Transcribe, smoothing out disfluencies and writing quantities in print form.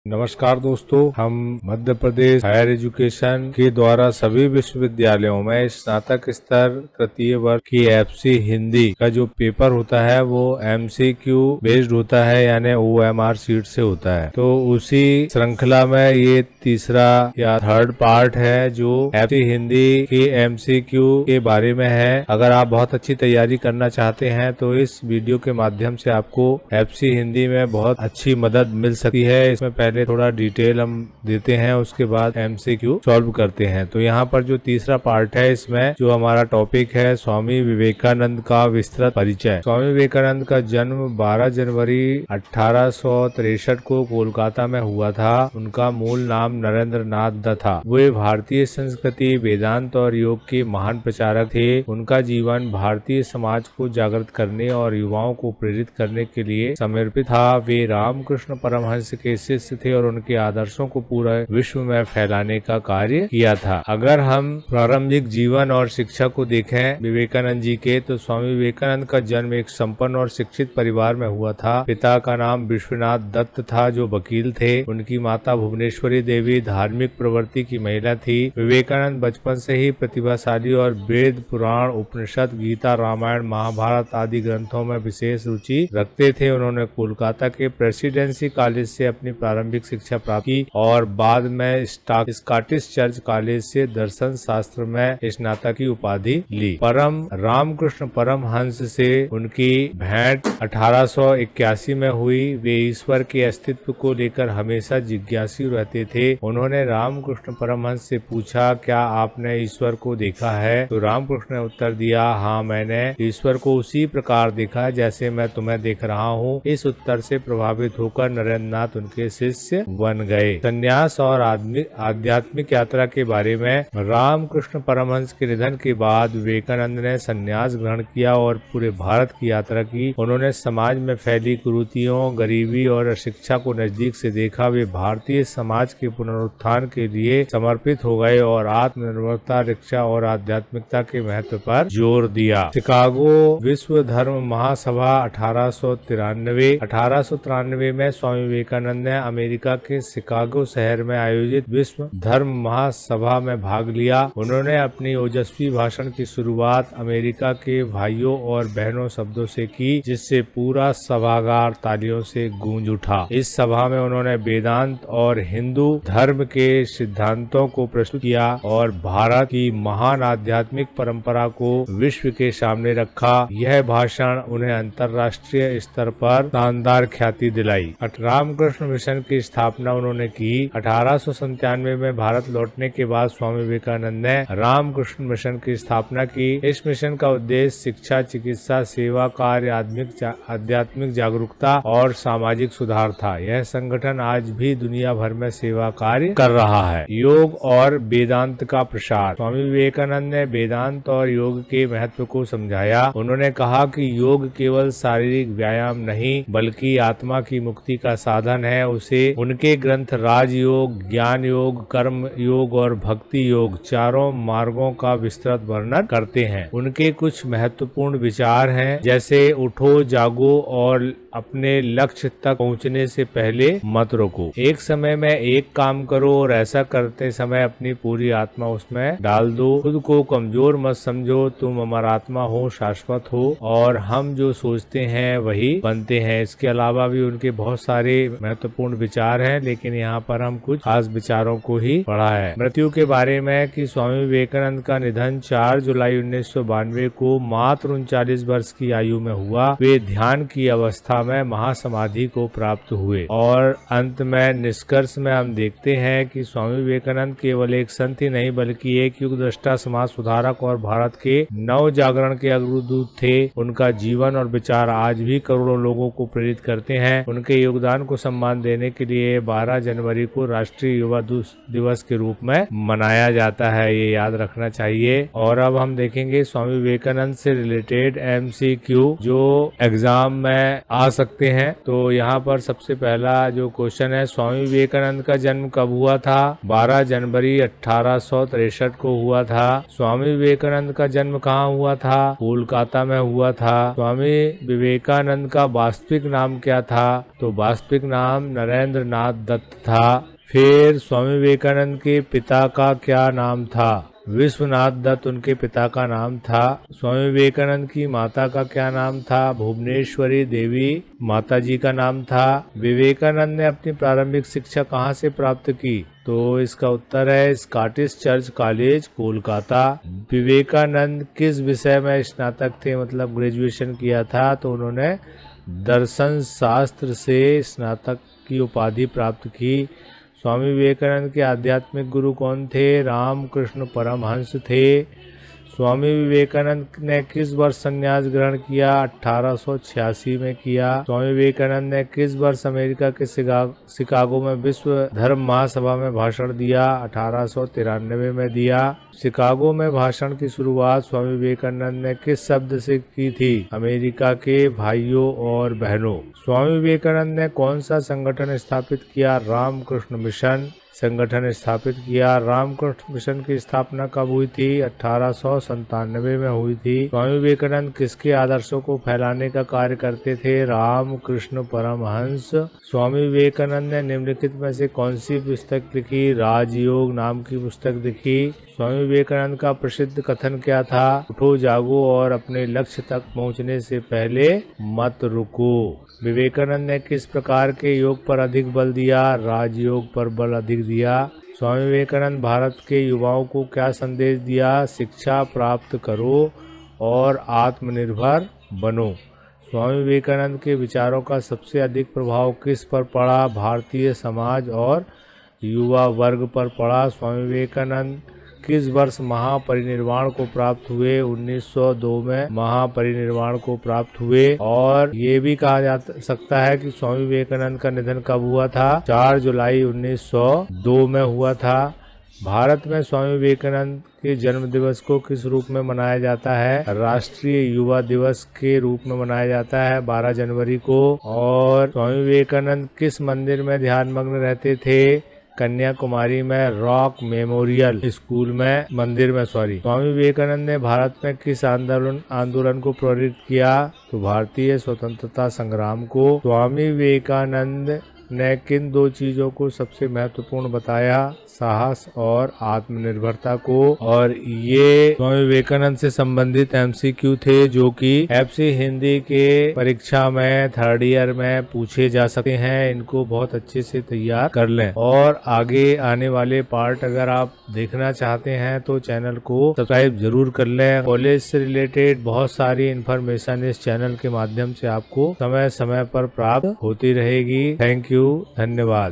नमस्कार दोस्तों, हम मध्य प्रदेश हायर एजुकेशन के द्वारा सभी विश्वविद्यालयों में स्नातक स्तर तृतीय वर्ग की एफसी हिंदी का जो पेपर होता है वो एमसीक्यू बेस्ड होता है, यानी ओएमआर सीट से होता है। तो उसी श्रृंखला में ये तीसरा या थर्ड पार्ट है जो एफसी हिंदी के एमसीक्यू के बारे में है। अगर आप बहुत अच्छी तैयारी करना चाहते हैं तो इस वीडियो के माध्यम से आपको एफसी हिंदी में बहुत अच्छी मदद मिल सकती है। इसमें पहले थोड़ा डिटेल हम देते हैं, उसके बाद एमसीक्यू सॉल्व करते हैं। तो यहाँ पर जो तीसरा पार्ट है, इसमें जो हमारा टॉपिक है स्वामी विवेकानंद का विस्तृत परिचय। स्वामी विवेकानंद का जन्म 12 जनवरी 1863 को कोलकाता में हुआ था। उनका मूल नाम नरेंद्र नाथ दत्त था। वे भारतीय संस्कृति, वेदांत और योग के महान प्रचारक थे। उनका जीवन भारतीय समाज को जागृत करने और युवाओं को प्रेरित करने के लिए समर्पित था। वे रामकृष्ण परमहंस के शिष्य थे और उनके आदर्शों को पूरे विश्व में फैलाने का कार्य किया था। अगर हम प्रारंभिक जीवन और शिक्षा को देखें विवेकानंद जी के, तो स्वामी विवेकानंद का जन्म एक संपन्न और शिक्षित परिवार में हुआ था। पिता का नाम विश्वनाथ दत्त था जो वकील थे। उनकी माता भुवनेश्वरी देवी धार्मिक प्रवृत्ति की महिला थी। विवेकानंद बचपन से ही प्रतिभाशाली और वेद, पुराण, उपनिषद, गीता, रामायण, महाभारत आदि ग्रंथों में विशेष रुचि रखते थे। उन्होंने कोलकाता के प्रेसिडेंसी कॉलेज से अपनी प्रारंभिक शिक्षा प्राप्त की और बाद में स्कॉटिश चर्च कॉलेज से दर्शन शास्त्र में स्नातक की उपाधि ली। परम रामकृष्ण परमहंस से उनकी भेंट 1881 में हुई। वे ईश्वर के अस्तित्व को लेकर हमेशा जिज्ञासु रहते थे। उन्होंने रामकृष्ण परमहंस से पूछा, क्या आपने ईश्वर को देखा है? तो रामकृष्ण ने उत्तर दिया, हाँ, मैंने ईश्वर को उसी प्रकार देखा जैसे मैं तुम्हें देख रहा हूँ। इस उत्तर से प्रभावित होकर नरेंद्र नाथ उनके शिष्य बन गए। संन्यास और आध्यात्मिक यात्रा के बारे में रामकृष्ण परमहंस के निधन के बाद विवेकानंद ने संन्यास ग्रहण किया और पूरे भारत की यात्रा की। उन्होंने समाज में फैली कुरीतियों, गरीबी और अशिक्षा को नजदीक से देखा। वे भारतीय समाज के पुनरुत्थान के लिए समर्पित हो गए और आत्मनिर्भरता, शिक्षा और आध्यात्मिकता के महत्व पर जोर दिया। शिकागो विश्व धर्म महासभा 1893 में स्वामी विवेकानंद ने अमेरिका के शिकागो शहर में आयोजित विश्व धर्म महासभा में भाग लिया। उन्होंने अपनी ओजस्वी भाषण की शुरुआत अमेरिका के भाइयों और बहनों शब्दों से की, जिससे पूरा सभागार तालियों से गूंज उठा। इस सभा में उन्होंने वेदांत और हिंदू धर्म के सिद्धांतों को प्रस्तुत किया और भारत की महान आध्यात्मिक परंपरा को विश्व के सामने रखा। यह भाषण उन्हें अंतर्राष्ट्रीय स्तर पर शानदार ख्याति दिलाई। रामकृष्ण मिशन की स्थापना उन्होंने की। 1897 में भारत लौटने के बाद स्वामी विवेकानंद ने रामकृष्ण मिशन की स्थापना की। इस मिशन का उद्देश्य शिक्षा, चिकित्सा, सेवा कार्य, आध्यात्मिक जागरूकता और सामाजिक सुधार था। यह संगठन आज भी दुनिया भर में सेवा कार्य कर रहा है। योग और वेदांत का प्रसार। स्वामी विवेकानंद ने वेदांत और योग के महत्व को समझाया। उन्होंने कहा कि योग केवल शारीरिक व्यायाम नहीं बल्कि आत्मा की मुक्ति का साधन है। उसे उनके ग्रंथ राजयोग, ज्ञान योग, कर्म योग और भक्ति योग चारों मार्गों का विस्तृत वर्णन करते हैं। उनके कुछ महत्वपूर्ण विचार हैं, जैसे उठो, जागो और अपने लक्ष्य तक पहुंचने से पहले मत रोको। एक समय में एक काम करो और ऐसा करते समय अपनी पूरी आत्मा उसमें डाल दो। खुद को कमजोर मत समझो, तुम अमर आत्मा हो, शाश्वत हो और हम जो सोचते हैं वही बनते हैं। इसके अलावा भी उनके बहुत सारे महत्वपूर्ण विचार हैं, लेकिन यहाँ पर हम कुछ खास विचारों को ही पढ़ा है। मृत्यु के बारे में कि स्वामी विवेकानंद का निधन 4 जुलाई 1992 को मात्र 39 वर्ष की आयु में हुआ। वे ध्यान की अवस्था में महासमाधि को प्राप्त हुए और अंत में निष्कर्ष में हम देखते हैं कि स्वामी विवेकानंद केवल एक संत ही नहीं बल्कि एक युग दृष्टा, समाज सुधारक और भारत के नव जागरण के अग्रदूत थे। उनका जीवन और विचार आज भी करोड़ों लोगों को प्रेरित करते हैं। उनके योगदान को सम्मान देने के लिए 12 जनवरी को राष्ट्रीय युवा दिवस के रूप में मनाया जाता है, ये याद रखना चाहिए। और अब हम देखेंगे स्वामी विवेकानंद से रिलेटेड एमसीक्यू जो एग्जाम में आ सकते हैं। तो यहाँ पर सबसे पहला जो क्वेश्चन है, स्वामी विवेकानंद का जन्म कब हुआ था? 12 जनवरी 1863 को हुआ था। स्वामी विवेकानंद का जन्म कहाँ हुआ था? कोलकाता में हुआ था। स्वामी विवेकानंद का वास्तविक नाम क्या था? तो वास्तविक नाम नरेंद्र देवेंद्र नाथ दत्त था। फिर स्वामी विवेकानंद के पिता का क्या नाम था? विश्वनाथ दत्त उनके पिता का नाम था। स्वामी विवेकानंद की माता का क्या नाम था? भुवनेश्वरी देवी माता जी का नाम था। विवेकानंद ने अपनी प्रारंभिक शिक्षा कहाँ से प्राप्त की? तो इसका उत्तर है Scottish church college, Kolkata. Vivekananda किस विषय में स्नातक थे, मतलब ग्रेजुएशन किया था? तो उन्होंने दर्शन शास्त्र से स्नातक की उपाधि प्राप्त की। स्वामी विवेकानंद के आध्यात्मिक गुरु कौन थे? रामकृष्ण परमहंस थे। स्वामी विवेकानंद ने किस वर्ष संन्यास ग्रहण किया? 1886 में किया। स्वामी विवेकानंद ने किस वर्ष अमेरिका के शिकागो में विश्व धर्म महासभा में भाषण दिया? 1893 में दिया। शिकागो में भाषण की शुरुआत स्वामी विवेकानंद ने किस शब्द से की थी? अमेरिका के भाइयों और बहनों। स्वामी विवेकानंद ने कौन सा संगठन स्थापित किया? रामकृष्ण मिशन संगठन स्थापित किया। रामकृष्ण मिशन की स्थापना कब हुई थी? 1897 में हुई थी। स्वामी विवेकानंद किसके आदर्शों को फैलाने का कार्य करते थे? रामकृष्ण परमहंस। स्वामी विवेकानंद ने निम्नलिखित में से कौन सी पुस्तक लिखी? राजयोग नाम की पुस्तक लिखी। स्वामी विवेकानंद का प्रसिद्ध कथन क्या था? उठो जागो और अपने लक्ष्य तक पहुंचने से पहले मत रुको। विवेकानंद ने किस प्रकार के योग पर अधिक बल दिया? राजयोग पर बल अधिक दिया। स्वामी विवेकानंद भारत के युवाओं को क्या संदेश दिया? शिक्षा प्राप्त करो और आत्मनिर्भर बनो। स्वामी विवेकानंद के विचारों का सबसे अधिक प्रभाव किस पर पड़ा? भारतीय समाज और युवा वर्ग पर पड़ा। स्वामी विवेकानंद किस वर्ष महापरिनिर्वाण को प्राप्त हुए? 1902 में महापरिनिर्वाण को प्राप्त हुए। और ये भी कहा जा सकता है कि स्वामी विवेकानंद का निधन कब हुआ था? 4 जुलाई 1902 में हुआ था। भारत में स्वामी विवेकानंद के जन्म दिवस को किस रूप में मनाया जाता है? राष्ट्रीय युवा दिवस के रूप में मनाया जाता है 12 जनवरी को। और स्वामी विवेकानंद किस मंदिर में ध्यानमग्न रहते थे? कन्याकुमारी में रॉक मेमोरियल स्कूल में मंदिर में स्वामी विवेकानंद ने भारत में किस आंदोलन को प्रेरित किया? तो भारतीय स्वतंत्रता संग्राम को। स्वामी विवेकानंद ने किन 2 चीजों को सबसे महत्वपूर्ण बताया? साहस और आत्मनिर्भरता को। और ये स्वामी विवेकानंद से संबंधित MCQ थे जो कि FC हिंदी के परीक्षा में 3rd ईयर में पूछे जा सकते हैं। इनको बहुत अच्छे से तैयार कर लें। और आगे आने वाले पार्ट अगर आप देखना चाहते हैं तो चैनल को सब्सक्राइब जरूर कर लें। कॉलेज से रिलेटेड बहुत सारी इन्फॉर्मेशन इस चैनल के माध्यम से आपको समय समय पर प्राप्त होती रहेगी। थैंक यू, धन्यवाद।